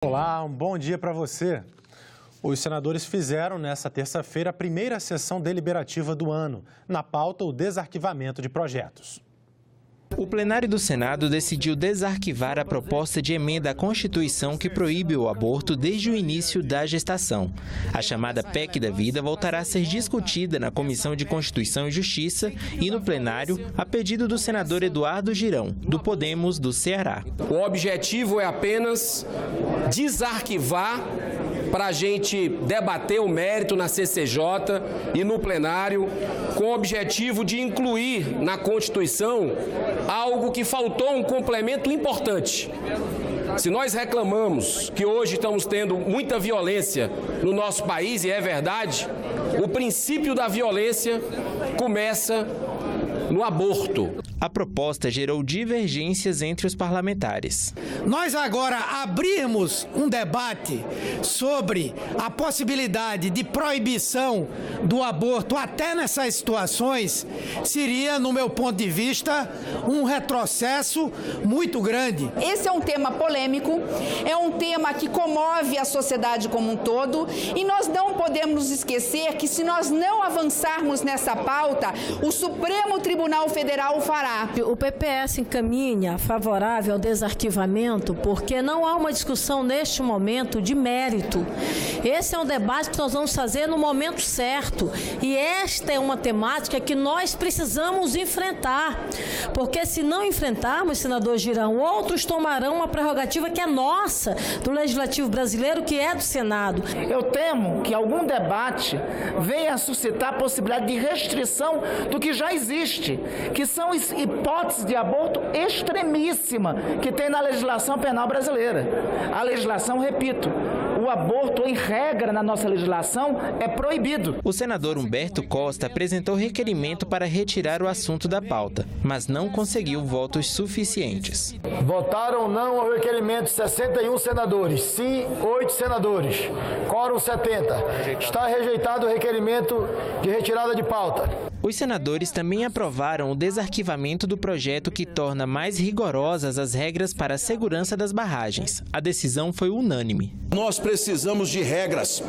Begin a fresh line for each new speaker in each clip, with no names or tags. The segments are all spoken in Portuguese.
Olá, um bom dia para você. Os senadores fizeram nesta terça-feira a primeira sessão deliberativa do ano. Na pauta, o desarquivamento de projetos.
O plenário do Senado decidiu desarquivar a proposta de emenda à Constituição que proíbe o aborto desde o início da gestação. A chamada PEC da Vida voltará a ser discutida na Comissão de Constituição e Justiça e no plenário, a pedido do senador Eduardo Girão, do Podemos do Ceará.
O objetivo é apenas desarquivar para a gente debater o mérito na CCJ e no plenário, com o objetivo de incluir na Constituição algo que faltou, um complemento importante. Se nós reclamamos que hoje estamos tendo muita violência no nosso país, e é verdade, o princípio da violência começa no aborto.
A proposta gerou divergências entre os parlamentares.
Nós agora abrirmos um debate sobre a possibilidade de proibição do aborto até nessas situações seria, no meu ponto de vista, um retrocesso muito grande.
Esse é um tema polêmico, é um tema que comove a sociedade como um todo e nós não podemos nos esquecer que se nós não avançarmos nessa pauta, o Supremo Tribunal Federal fará.
O PPS encaminha favorável ao desarquivamento porque não há uma discussão neste momento de mérito. Esse é um debate que nós vamos fazer no momento certo e esta é uma temática que nós precisamos enfrentar, porque se não enfrentarmos, senador Girão, outros tomarão uma prerrogativa que é nossa, do Legislativo brasileiro, que é do Senado.
Eu temo que algum debate venha a suscitar a possibilidade de restrição do que já existe, que são hipóteses de aborto extremíssima que tem na legislação penal brasileira. A legislação, repito, o aborto em regra na nossa legislação é proibido.
O senador Humberto Costa apresentou requerimento para retirar o assunto da pauta, mas não conseguiu votos suficientes.
Votaram não ao requerimento 61 senadores, sim 8 senadores, quórum 70. Está rejeitado o requerimento de retirada de pauta.
Os senadores também aprovaram o desarquivamento do projeto que torna mais rigorosas as regras para a segurança das barragens. A decisão foi unânime.
Nós precisamos de regras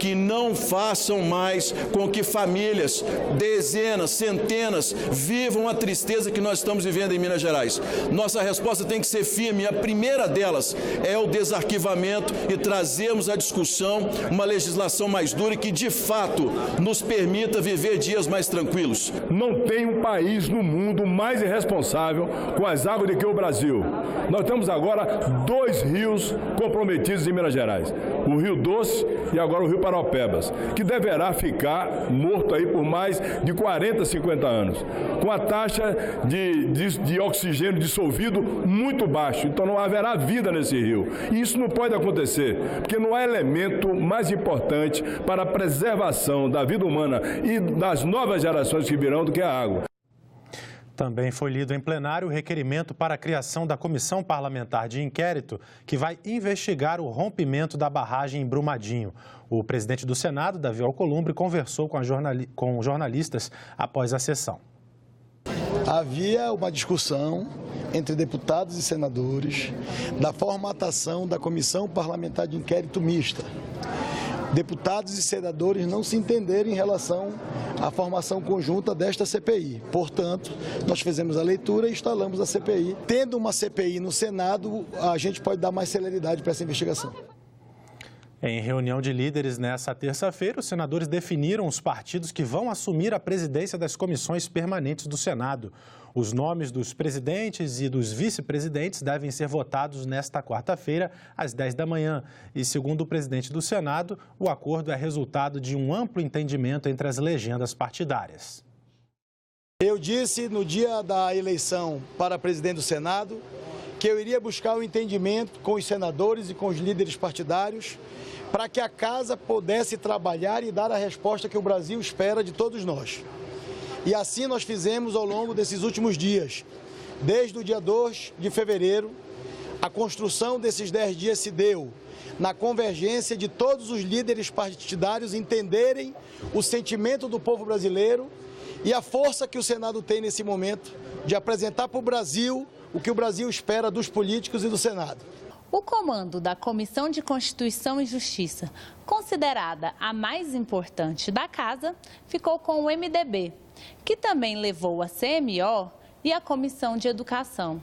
que não façam mais com que famílias, dezenas, centenas, vivam a tristeza que nós estamos vivendo em Minas Gerais. Nossa resposta tem que ser firme. A primeira delas é o desarquivamento e trazermos à discussão uma legislação mais dura que, de fato, nos permita viver dias mais tranquilos.
Não tem um país no mundo mais irresponsável com as águas do que o Brasil. Nós temos agora 2 rios comprometidos em Minas Gerais. O Rio Doce e agora o Rio Paraopebas, que deverá ficar morto aí por mais de 40, 50 anos, com a taxa de oxigênio dissolvido muito baixo. Então não haverá vida nesse rio. E isso não pode acontecer, porque não há elemento mais importante para a preservação da vida humana e das novas gerações que virão do que a água.
Também foi lido em plenário o requerimento para a criação da Comissão Parlamentar de Inquérito, que vai investigar o rompimento da barragem em Brumadinho. O presidente do Senado, Davi Alcolumbre, conversou com jornalistas após a sessão.
Havia uma discussão entre deputados e senadores da formatação da Comissão Parlamentar de Inquérito mista. Deputados e senadores não se entenderam em relação à formação conjunta desta CPI. Portanto, nós fizemos a leitura e instalamos a CPI. Tendo uma CPI no Senado, a gente pode dar mais celeridade para essa investigação.
Em reunião de líderes nesta terça-feira, os senadores definiram os partidos que vão assumir a presidência das comissões permanentes do Senado. Os nomes dos presidentes e dos vice-presidentes devem ser votados nesta quarta-feira, às 10 da manhã. E, segundo o presidente do Senado, o acordo é resultado de um amplo entendimento entre as legendas partidárias.
Eu disse no dia da eleição para presidente do Senado que eu iria buscar o entendimento com os senadores e com os líderes partidários para que a casa pudesse trabalhar e dar a resposta que o Brasil espera de todos nós. E assim nós fizemos ao longo desses últimos dias. Desde o dia 2 de fevereiro, a construção desses 10 dias se deu na convergência de todos os líderes partidários entenderem o sentimento do povo brasileiro e a força que o Senado tem nesse momento de apresentar para o Brasil o que o Brasil espera dos políticos e do Senado.
O comando da Comissão de Constituição e Justiça, considerada a mais importante da casa, ficou com o MDB, que também levou a CMO e a Comissão de Educação.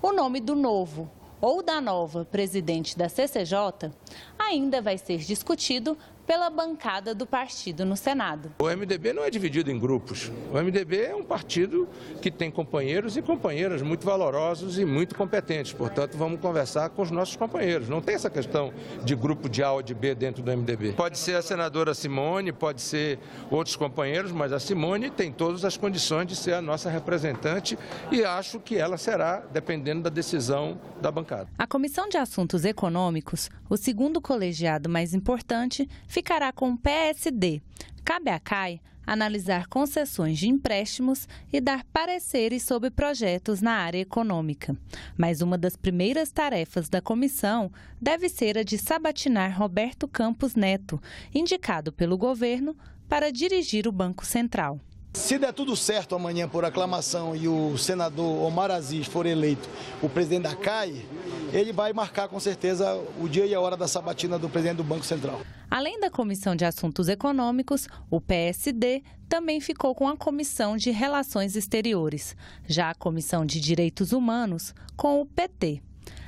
O nome do novo ou da nova presidente da CCJ ainda vai ser discutido pela bancada do partido no Senado.
O MDB não é dividido em grupos. O MDB é um partido que tem companheiros e companheiras muito valorosos e muito competentes. Portanto, vamos conversar com os nossos companheiros. Não tem essa questão de grupo de A ou de B dentro do MDB. Pode ser a senadora Simone, pode ser outros companheiros, mas a Simone tem todas as condições de ser a nossa representante e acho que ela será, dependendo da decisão da bancada.
A Comissão de Assuntos Econômicos, o segundo colegiado mais importante, ficará com o PSD. Cabe à CAI analisar concessões de empréstimos e dar pareceres sobre projetos na área econômica. Mas uma das primeiras tarefas da comissão deve ser a de sabatinar Roberto Campos Neto, indicado pelo governo para dirigir o Banco Central.
Se der tudo certo amanhã por aclamação e o senador Omar Aziz for eleito o presidente da CAI, ele vai marcar com certeza o dia e a hora da sabatina do presidente do Banco Central.
Além da Comissão de Assuntos Econômicos, o PSD também ficou com a Comissão de Relações Exteriores, já a Comissão de Direitos Humanos com o PT.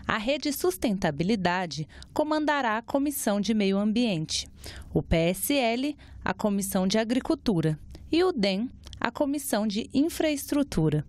A Rede Sustentabilidade comandará a Comissão de Meio Ambiente, o PSL, a Comissão de Agricultura e o DEM, a Comissão de Infraestrutura.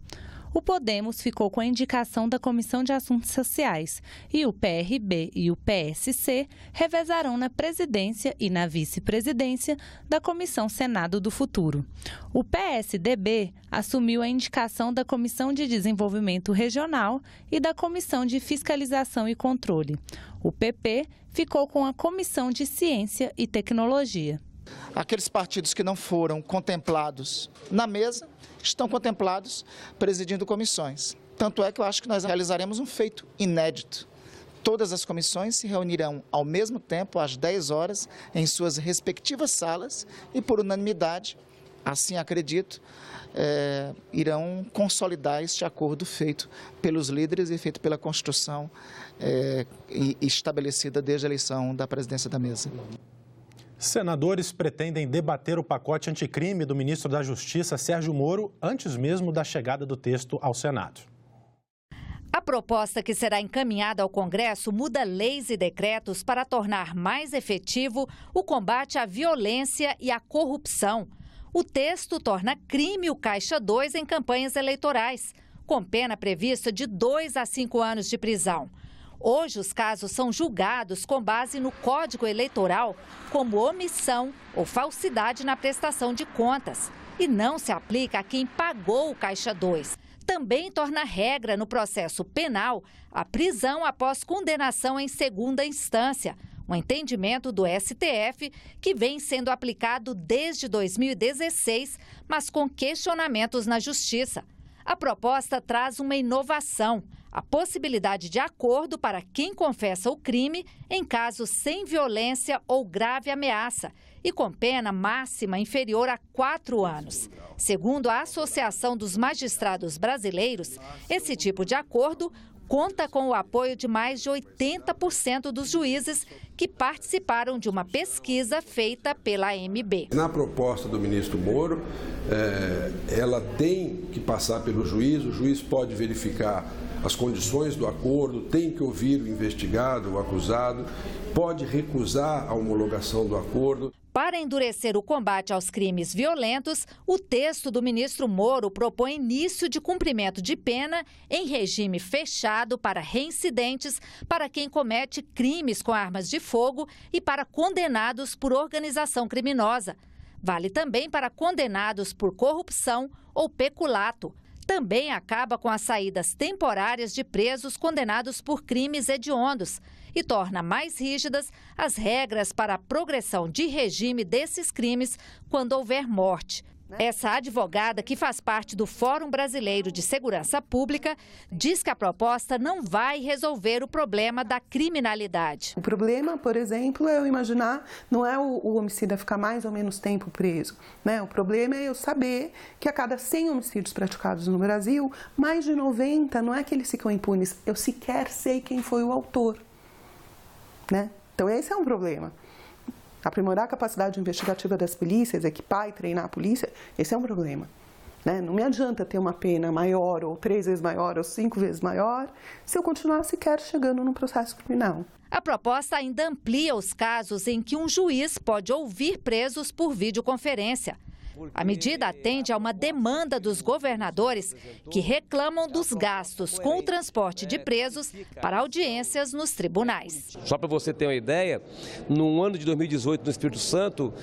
O Podemos ficou com a indicação da Comissão de Assuntos Sociais e o PRB e o PSC revezarão na presidência e na vice-presidência da Comissão Senado do Futuro. O PSDB assumiu a indicação da Comissão de Desenvolvimento Regional e da Comissão de Fiscalização e Controle. O PP ficou com a Comissão de Ciência e Tecnologia.
Aqueles partidos que não foram contemplados na mesa estão contemplados presidindo comissões. Tanto é que eu acho que nós realizaremos um feito inédito. Todas as comissões se reunirão ao mesmo tempo, às 10 horas, em suas respectivas salas e, por unanimidade, assim acredito, irão consolidar este acordo feito pelos líderes e feito pela Constituição estabelecida desde a eleição da presidência da mesa.
Senadores pretendem debater o pacote anticrime do ministro da Justiça, Sérgio Moro, antes mesmo da chegada do texto ao Senado.
A proposta que será encaminhada ao Congresso muda leis e decretos para tornar mais efetivo o combate à violência e à corrupção. O texto torna crime o Caixa 2 em campanhas eleitorais, com pena prevista de 2 a 5 anos de prisão. Hoje, os casos são julgados com base no Código Eleitoral como omissão ou falsidade na prestação de contas e não se aplica a quem pagou o Caixa 2. Também torna regra no processo penal a prisão após condenação em segunda instância, um entendimento do STF que vem sendo aplicado desde 2016, mas com questionamentos na Justiça. A proposta traz uma inovação, a possibilidade de acordo para quem confessa o crime em casos sem violência ou grave ameaça e com pena máxima inferior a 4 anos. Segundo a Associação dos Magistrados Brasileiros, esse tipo de acordo conta com o apoio de mais de 80% dos juízes que participaram de uma pesquisa feita pela AMB.
Na proposta do ministro Moro, ela tem que passar pelo juiz, o juiz pode verificar as condições do acordo, tem que ouvir o investigado, o acusado, pode recusar a homologação do acordo.
Para endurecer o combate aos crimes violentos, o texto do ministro Moro propõe início de cumprimento de pena em regime fechado para reincidentes, para quem comete crimes com armas de fogo e para condenados por organização criminosa. Vale também para condenados por corrupção ou peculato. Também acaba com as saídas temporárias de presos condenados por crimes hediondos e torna mais rígidas as regras para a progressão de regime desses crimes quando houver morte. Essa advogada, que faz parte do Fórum Brasileiro de Segurança Pública, diz que a proposta não vai resolver o problema da criminalidade.
O problema, por exemplo, é eu imaginar, não é o homicida ficar mais ou menos tempo preso, né? O problema é eu saber que a cada 100 homicídios praticados no Brasil, mais de 90 não é que eles ficam impunes, eu sequer sei quem foi o autor. né? Então esse é um problema. Aprimorar a capacidade investigativa das polícias, equipar e treinar a polícia, esse é um problema. Né? Não me adianta ter uma pena maior, ou 3 vezes maior, ou 5 vezes maior, se eu continuar sequer chegando num processo criminal.
A proposta ainda amplia os casos em que um juiz pode ouvir presos por videoconferência. A medida atende a uma demanda dos governadores que reclamam dos gastos com o transporte de presos para audiências nos tribunais.
Só para você ter uma ideia, no ano de 2018, no Espírito Santo,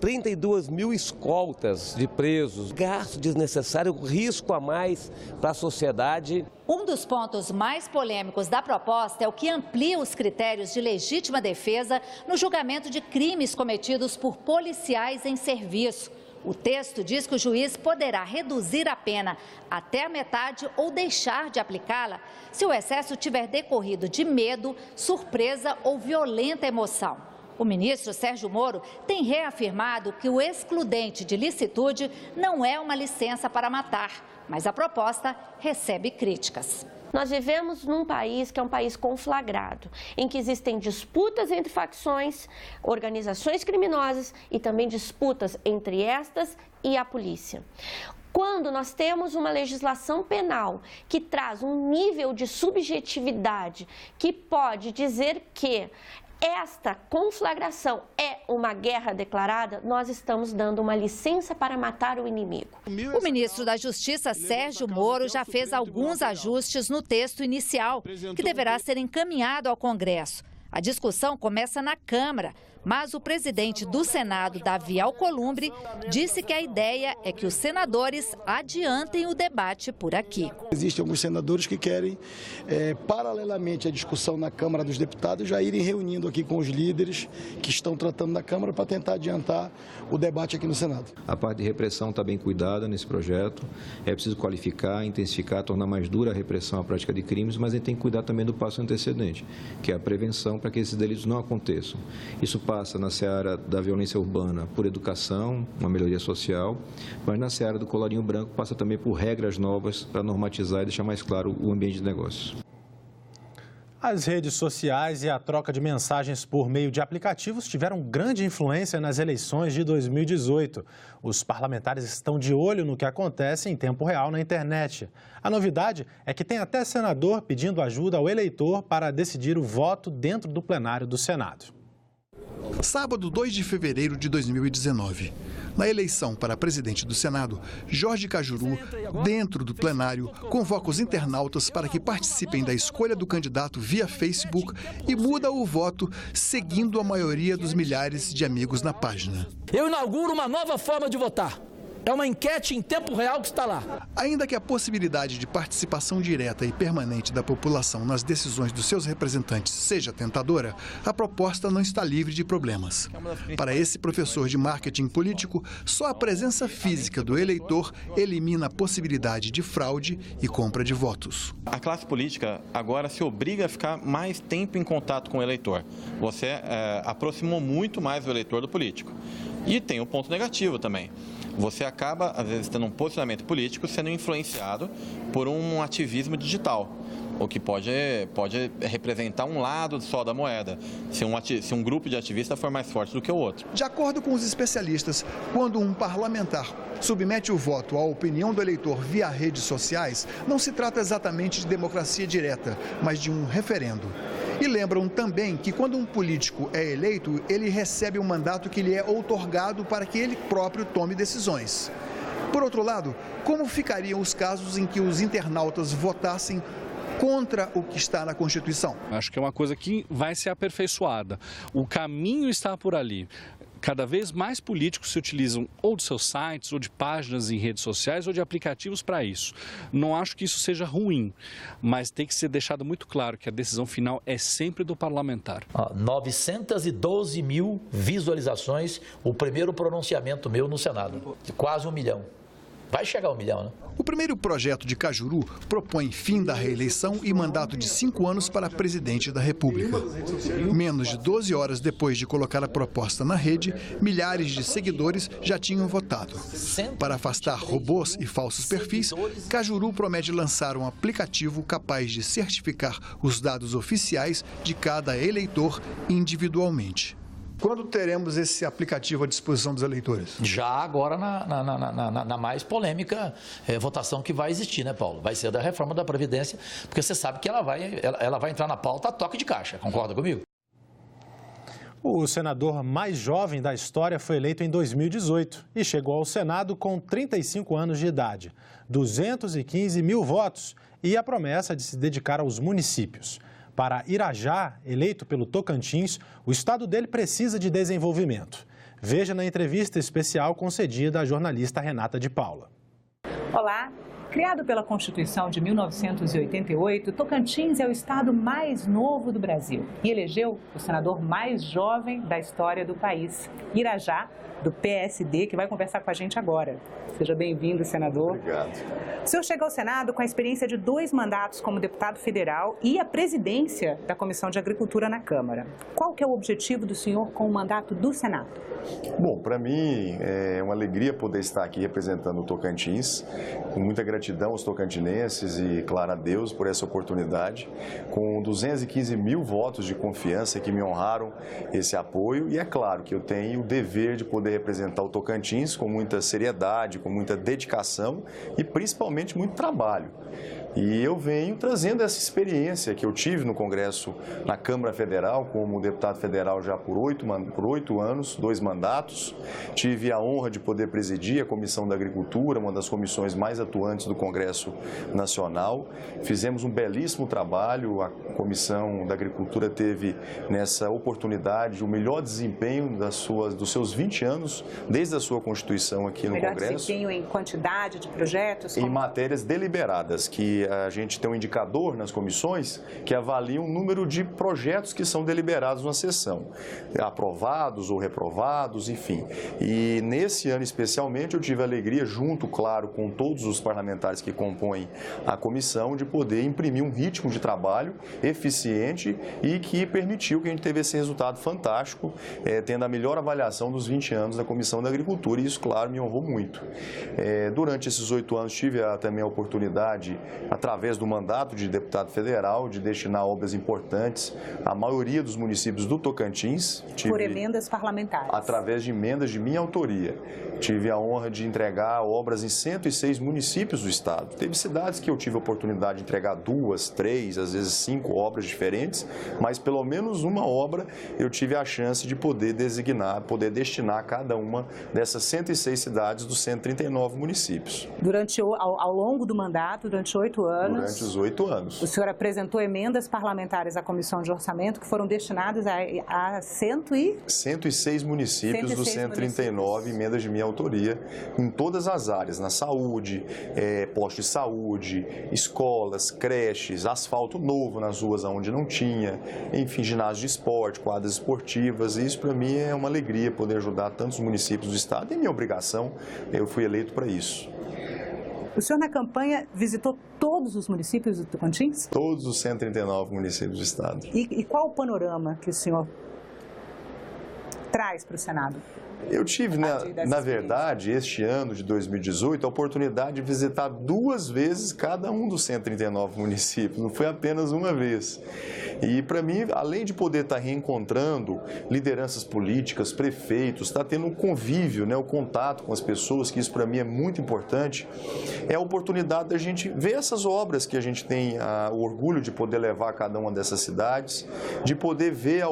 32 mil escoltas de presos, gasto desnecessário, risco a mais para a sociedade.
Um dos pontos mais polêmicos da proposta é o que amplia os critérios de legítima defesa no julgamento de crimes cometidos por policiais em serviço. O texto diz que o juiz poderá reduzir a pena até a metade ou deixar de aplicá-la se o excesso tiver decorrido de medo, surpresa ou violenta emoção. O ministro Sérgio Moro tem reafirmado que o excludente de licitude não é uma licença para matar, mas a proposta recebe críticas.
Nós vivemos num país que é um país conflagrado, em que existem disputas entre facções, organizações criminosas e também disputas entre estas e a polícia. Quando nós temos uma legislação penal que traz um nível de subjetividade que pode dizer que esta conflagração é uma guerra declarada, nós estamos dando uma licença para matar o inimigo.
O ministro da Justiça, Sérgio Moro, já fez alguns ajustes no texto inicial, que deverá ser encaminhado ao Congresso. A discussão começa na Câmara, mas o presidente do Senado, Davi Alcolumbre, disse que a ideia é que os senadores adiantem o debate por aqui.
Existem alguns senadores que querem, paralelamente à discussão na Câmara dos Deputados, já irem reunindo aqui com os líderes que estão tratando na Câmara para tentar adiantar o debate aqui no Senado.
A parte de repressão está bem cuidada nesse projeto. É preciso qualificar, intensificar, tornar mais dura a repressão à prática de crimes, mas a gente tem que cuidar também do passo antecedente, que é a prevenção para que esses delitos não aconteçam. Isso passa na seara da violência urbana por educação, uma melhoria social, mas na seara do colarinho branco passa também por regras novas para normatizar e deixar mais claro o ambiente de negócios.
As redes sociais e a troca de mensagens por meio de aplicativos tiveram grande influência nas eleições de 2018. Os parlamentares estão de olho no que acontece em tempo real na internet. A novidade é que tem até senador pedindo ajuda ao eleitor para decidir o voto dentro do plenário do Senado.
Sábado, 2 de fevereiro de 2019. Na eleição para presidente do Senado, Jorge Cajuru, dentro do plenário, convoca os internautas para que participem da escolha do candidato via Facebook e muda o voto seguindo a maioria dos milhares de amigos na página.
Eu inauguro uma nova forma de votar. É uma enquete em tempo real que está lá.
Ainda que a possibilidade de participação direta e permanente da população nas decisões dos seus representantes seja tentadora, a proposta não está livre de problemas. Para esse professor de marketing político, só a presença física do eleitor elimina a possibilidade de fraude e compra de votos.
A classe política agora se obriga a ficar mais tempo em contato com o eleitor. Você aproximou muito mais o eleitor do político. E tem um ponto negativo também. Você acaba, às vezes, tendo um posicionamento político sendo influenciado por um ativismo digital, o que pode representar um lado só da moeda, se um grupo de ativistas for mais forte do que o outro.
De acordo com os especialistas, quando um parlamentar submete o voto à opinião do eleitor via redes sociais, não se trata exatamente de democracia direta, mas de um referendo. E lembram também que quando um político é eleito, ele recebe um mandato que lhe é outorgado para que ele próprio tome decisões. Por outro lado, como ficariam os casos em que os internautas votassem contra o que está na Constituição?
Acho que é uma coisa que vai ser aperfeiçoada. O caminho está por ali. Cada vez mais políticos se utilizam ou de seus sites, ou de páginas em redes sociais, ou de aplicativos para isso. Não acho que isso seja ruim, mas tem que ser deixado muito claro que a decisão final é sempre do parlamentar.
912 mil visualizações, o primeiro pronunciamento meu no Senado, quase 1 milhão. Vai chegar ao 1 milhão, né?
O primeiro projeto de Cajuru propõe fim da reeleição e mandato de 5 anos para presidente da República. Menos de 12 horas depois de colocar a proposta na rede, milhares de seguidores já tinham votado. Para afastar robôs e falsos perfis, Cajuru promete lançar um aplicativo capaz de certificar os dados oficiais de cada eleitor individualmente. Quando teremos esse aplicativo à disposição dos eleitores?
Já agora na mais polêmica votação que vai existir, né, Paulo? Vai ser da reforma da Previdência, porque você sabe que ela vai entrar na pauta a toque de caixa, concorda comigo?
O senador mais jovem da história foi eleito em 2018 e chegou ao Senado com 35 anos de idade, 215 mil votos e a promessa de se dedicar aos municípios. Para Irajá, eleito pelo Tocantins, o estado dele precisa de desenvolvimento. Veja na entrevista especial concedida à jornalista Renata de Paula.
Olá. Criado pela Constituição de 1988, Tocantins é o estado mais novo do Brasil e elegeu o senador mais jovem da história do país, Irajá, do PSD, que vai conversar com a gente agora. Seja bem-vindo, senador.
Obrigado.
O senhor chegou ao Senado com a experiência de 2 mandatos como deputado federal e a presidência da Comissão de Agricultura na Câmara. Qual que é o objetivo do senhor com o mandato do Senado?
Bom, para mim é uma alegria poder estar aqui representando o Tocantins, com muita gratidão aos tocantinenses e, claro, a Deus por essa oportunidade, com 215 mil votos de confiança que me honraram esse apoio e é claro que eu tenho o dever de poder representar o Tocantins com muita seriedade, com muita dedicação e principalmente muito trabalho. E eu venho trazendo essa experiência que eu tive no Congresso, na Câmara Federal, como deputado federal já por 8 anos, 2 mandatos. Tive a honra de poder presidir a Comissão da Agricultura, uma das comissões mais atuantes do Congresso Nacional. Fizemos um belíssimo trabalho, a Comissão da Agricultura teve nessa oportunidade o melhor desempenho dos seus 20 anos, desde a sua Constituição aqui no Congresso.
Melhor desempenho em quantidade de projetos?
Em matérias deliberadas, que a gente tem um indicador nas comissões que avalia o número de projetos que são deliberados na sessão, aprovados ou reprovados, enfim. E nesse ano especialmente eu tive a alegria, junto, claro, com todos os parlamentares que compõem a comissão, de poder imprimir um ritmo de trabalho eficiente e que permitiu que a gente teve esse resultado fantástico, tendo a melhor avaliação dos 20 anos da Comissão da Agricultura e isso, claro, me honrou muito. Durante esses 8 anos tive também a oportunidade, através do mandato de deputado federal, de destinar obras importantes à maioria dos municípios do Tocantins.
Por emendas parlamentares.
Através de emendas de minha autoria. Tive a honra de entregar obras em 106 municípios do estado. Teve cidades que eu tive a oportunidade de entregar 2, 3, às vezes 5 obras diferentes, mas pelo menos uma obra eu tive a chance de poder designar, poder destinar a cada uma dessas 106 cidades dos 139 municípios.
Ao longo do mandato, durante 8 anos.
Durante os 8 anos.
O senhor apresentou emendas parlamentares à Comissão de Orçamento que foram destinadas a
106 municípios dos 139 emendas de minha autoria, em todas as áreas, na saúde, posto de saúde, escolas, creches, asfalto novo nas ruas onde não tinha, enfim, ginásio de esporte, quadras esportivas. E isso para mim é uma alegria poder ajudar tantos municípios do estado e minha obrigação, eu fui eleito para isso.
O senhor, na campanha, visitou todos os municípios do Tocantins?
Todos os 139 municípios do estado.
E qual o panorama que o senhor traz para o Senado?
Eu tive, na verdade, este ano de 2018, a oportunidade de visitar 2 vezes cada um dos 139 municípios, não foi apenas uma vez. E, para mim, além de poder estar reencontrando lideranças políticas, prefeitos, estar tendo um convívio, o contato com as pessoas, que isso para mim é muito importante, é a oportunidade da gente ver essas obras que a gente tem o orgulho de poder levar a cada uma dessas cidades, de poder ver a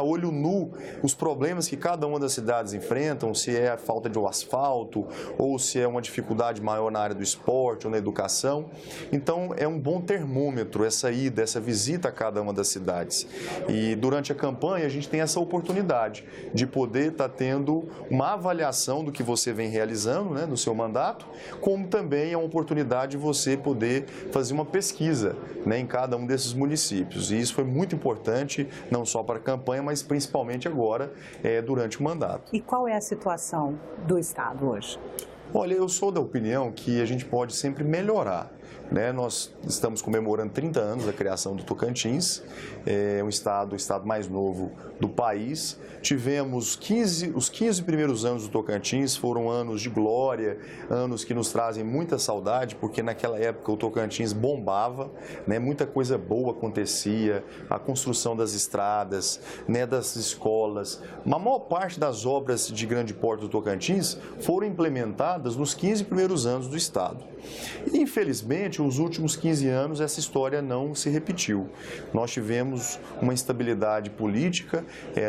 olho nu os problemas que cada uma das cidades enfrentam, se é a falta de asfalto ou se é uma dificuldade maior na área do esporte ou na educação. Então, é um bom termômetro essa ida, essa visita a cada uma das cidades. E durante a campanha a gente tem essa oportunidade de poder estar tendo uma avaliação do que você vem realizando, no seu mandato, como também é uma oportunidade de você poder fazer uma pesquisa, em cada um desses municípios. E isso foi muito importante, não só para a campanha, mas principalmente agora, durante o mandato.
E qual é a situação do estado hoje?
Olha, eu sou da opinião que a gente pode sempre melhorar. Nós estamos comemorando 30 anos da criação do Tocantins, é o estado mais novo do país. Tivemos os 15 primeiros anos do Tocantins, foram anos de glória, anos que nos trazem muita saudade, porque naquela época o Tocantins bombava, muita coisa boa acontecia, a construção das estradas, das escolas. A maior parte das obras de grande porte do Tocantins foram implementadas nos 15 primeiros anos do estado. E, infelizmente, nos últimos 15 anos essa história não se repetiu. Nós tivemos uma instabilidade política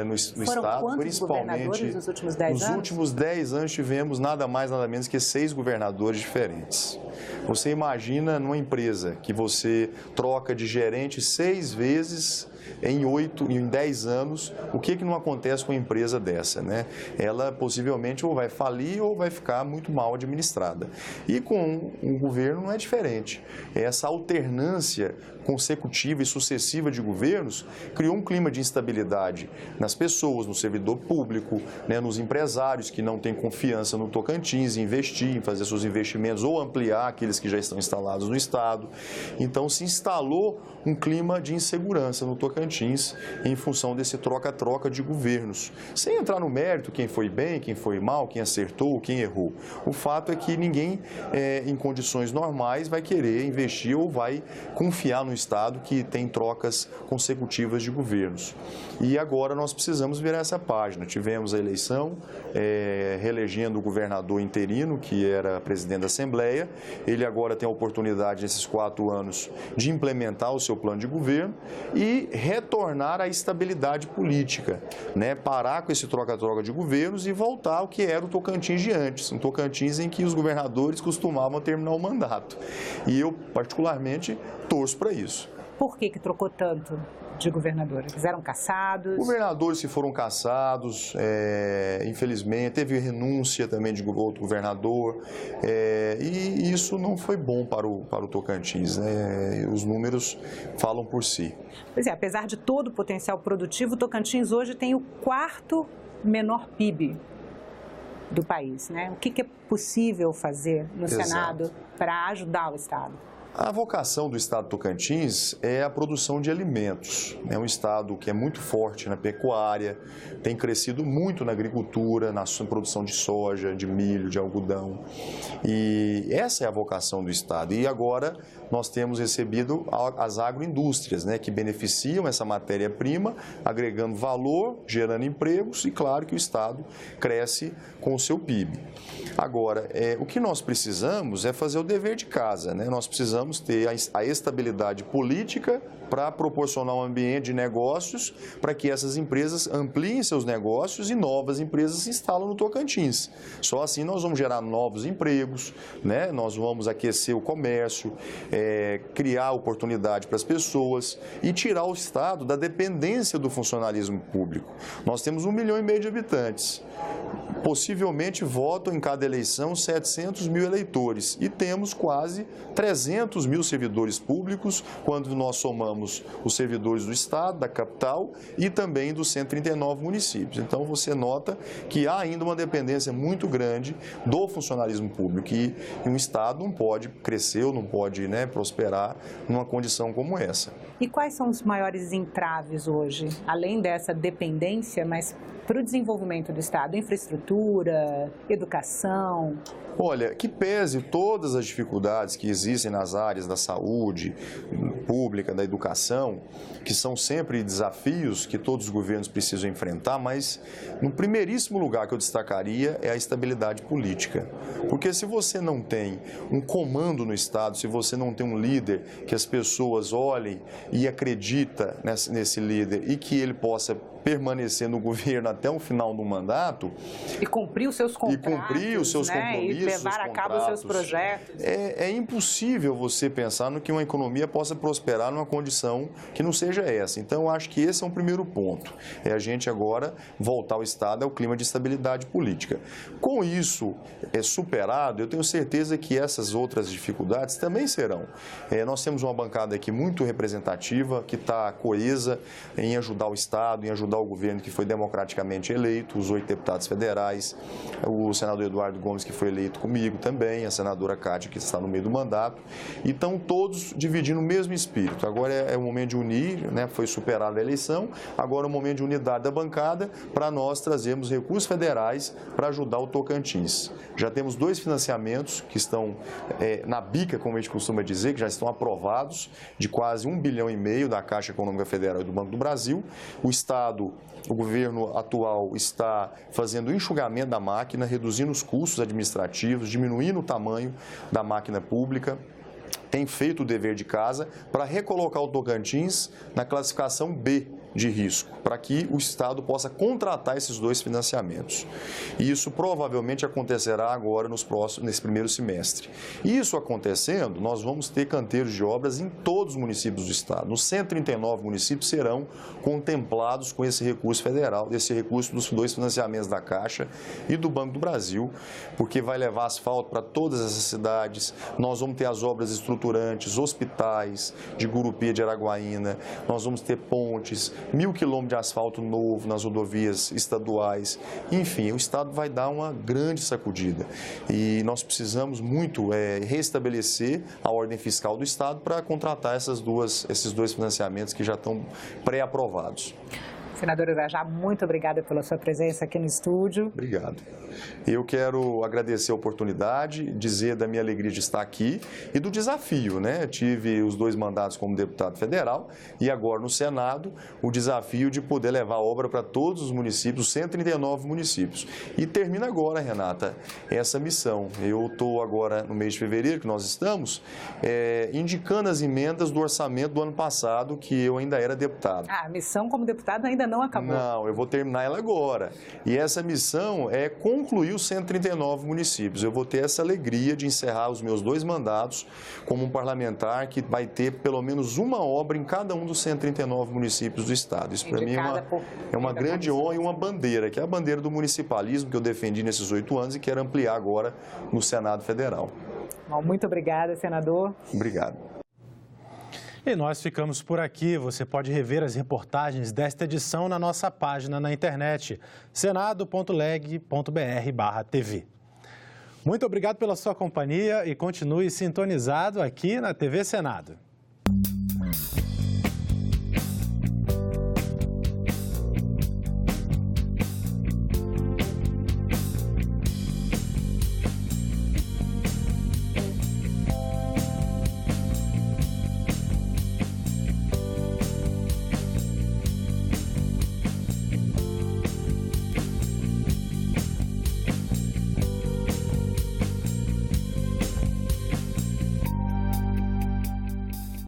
no estado, principalmente
nos últimos 10 anos?
Nos últimos 10 anos tivemos nada mais, nada menos que 6 governadores diferentes. Você imagina numa empresa que você troca de gerente 6 vezes em 10 anos, o que não acontece com uma empresa dessa, Ela possivelmente ou vai falir ou vai ficar muito mal administrada. E com o governo não é diferente. Essa alternância consecutiva e sucessiva de governos criou um clima de instabilidade nas pessoas, no servidor público, nos empresários que não têm confiança no Tocantins, em investir, em fazer seus investimentos ou ampliar aqueles que já estão instalados no estado. Então se instalou um clima de insegurança no Tocantins em função desse troca-troca de governos. Sem entrar no mérito, quem foi bem, quem foi mal, quem acertou, quem errou. O fato é que ninguém, em condições normais, vai querer investir ou vai confiar no estado que tem trocas consecutivas de governos. E agora nós precisamos virar essa página. Tivemos a eleição, reelegendo o governador interino, que era presidente da Assembleia. Ele agora tem a oportunidade, nesses 4 anos, de implementar o seu plano de governo e retornar à estabilidade política, parar com esse troca-troca de governos e voltar ao que era o Tocantins de antes, um Tocantins em que os governadores costumavam terminar o mandato. E eu, particularmente, torço para isso.
Por que trocou tanto de governadores? Eles eram caçados?
Governadores que foram caçados, infelizmente, teve renúncia também de outro governador, e isso não foi bom para o Tocantins, Os números falam por si.
Pois é, apesar de todo o potencial produtivo, o Tocantins hoje tem o 4º menor PIB do país, O que é possível fazer no Senado para ajudar o estado?
A vocação do estado do Tocantins é a produção de alimentos. É um estado que é muito forte na pecuária, tem crescido muito na agricultura, na sua produção de soja, de milho, de algodão. E essa é a vocação do estado. E agora nós temos recebido as agroindústrias, que beneficiam essa matéria-prima, agregando valor, gerando empregos e, claro, que o estado cresce com o seu PIB. Agora, o que nós precisamos é fazer o dever de casa, Nós precisamos ter a estabilidade política para proporcionar um ambiente de negócios para que essas empresas ampliem seus negócios e novas empresas se instalam no Tocantins. Só assim nós vamos gerar novos empregos, Nós vamos aquecer o comércio, criar oportunidade para as pessoas e tirar o estado da dependência do funcionalismo público. Nós temos 1,5 milhão de habitantes. Possivelmente votam em cada eleição 700 mil eleitores e temos quase 300 mil servidores públicos quando nós somamos os servidores do estado, da capital e também dos 139 municípios. Então você nota que há ainda uma dependência muito grande do funcionalismo público e um estado não pode crescer ou não pode prosperar numa condição como essa.
E quais são os maiores entraves hoje, além dessa dependência, mas para o desenvolvimento do estado? Infraestrutura, educação?
Olha, que pese todas as dificuldades que existem nas áreas da saúde pública, da educação, que são sempre desafios que todos os governos precisam enfrentar, mas no primeiríssimo lugar que eu destacaria é a estabilidade política. Porque se você não tem um comando no estado, se você não tem um líder que as pessoas olhem e acreditem nesse líder e que ele possa permanecer no governo até o final do mandato.
E cumprir os seus contratos.
E cumprir os seus compromissos.
E levar a cabo os seus projetos.
É impossível você pensar no que uma economia possa prosperar numa condição que não seja essa. Então, eu acho que esse é um primeiro ponto. É a gente agora voltar ao Estado ao clima de estabilidade política. Com isso superado, eu tenho certeza que essas outras dificuldades também serão. Nós temos uma bancada aqui muito representativa, que está coesa em ajudar o Estado, em ajudar ajudar o governo que foi democraticamente eleito, os 8 deputados federais, o senador Eduardo Gomes, que foi eleito comigo também, a senadora Cátia, que está no meio do mandato, e estão todos dividindo o mesmo espírito. Agora é o momento de unir, né? Foi superada a eleição, agora é o momento de unidade da bancada para nós trazermos recursos federais para ajudar o Tocantins. Já temos 2 financiamentos que estão na bica, como a gente costuma dizer, que já estão aprovados, de quase 1,5 bilhão da Caixa Econômica Federal e do Banco do Brasil. O Estado, o governo atual está fazendo o enxugamento da máquina, reduzindo os custos administrativos, diminuindo o tamanho da máquina pública. Tem feito o dever de casa para recolocar o Tocantins na classificação B de risco, para que o Estado possa contratar esses 2 financiamentos. E isso provavelmente acontecerá agora nesse primeiro semestre. Isso acontecendo, nós vamos ter canteiros de obras em todos os municípios do Estado. Nos 139 municípios serão contemplados com esse recurso federal, esse recurso dos 2 financiamentos da Caixa e do Banco do Brasil, porque vai levar asfalto para todas essas cidades. Nós vamos ter as obras estruturantes, hospitais de Gurupê, de Araguaína, nós vamos ter pontes, 1.000 quilômetros de asfalto novo nas rodovias estaduais. Enfim, o Estado vai dar uma grande sacudida. E nós precisamos muito restabelecer a ordem fiscal do Estado para contratar esses 2 financiamentos que já estão pré-aprovados.
Senador Irajá, muito obrigada pela sua presença aqui no estúdio.
Obrigado. Eu quero agradecer a oportunidade, dizer da minha alegria de estar aqui e do desafio, né? Tive os 2 mandatos como deputado federal e agora no Senado o desafio de poder levar a obra para todos os municípios, 139 municípios. E termina agora, Renata, essa missão. Eu estou agora no mês de fevereiro, que nós estamos, indicando as emendas do orçamento do ano passado, que eu ainda era deputado.
A missão como deputado ainda não acabou.
Não, eu vou terminar ela agora. E essa missão é concluir os 139 municípios. Eu vou ter essa alegria de encerrar os meus 2 mandatos como um parlamentar que vai ter pelo menos uma obra em cada um dos 139 municípios do Estado. Isso para mim é uma grande honra e uma bandeira, que é a bandeira do municipalismo que eu defendi nesses 8 anos e quero ampliar agora no Senado Federal.
Bom, muito obrigada, senador.
Obrigado.
E nós ficamos por aqui. Você pode rever as reportagens desta edição na nossa página na internet, senado.leg.br/tv. Muito obrigado pela sua companhia e continue sintonizado aqui na TV Senado.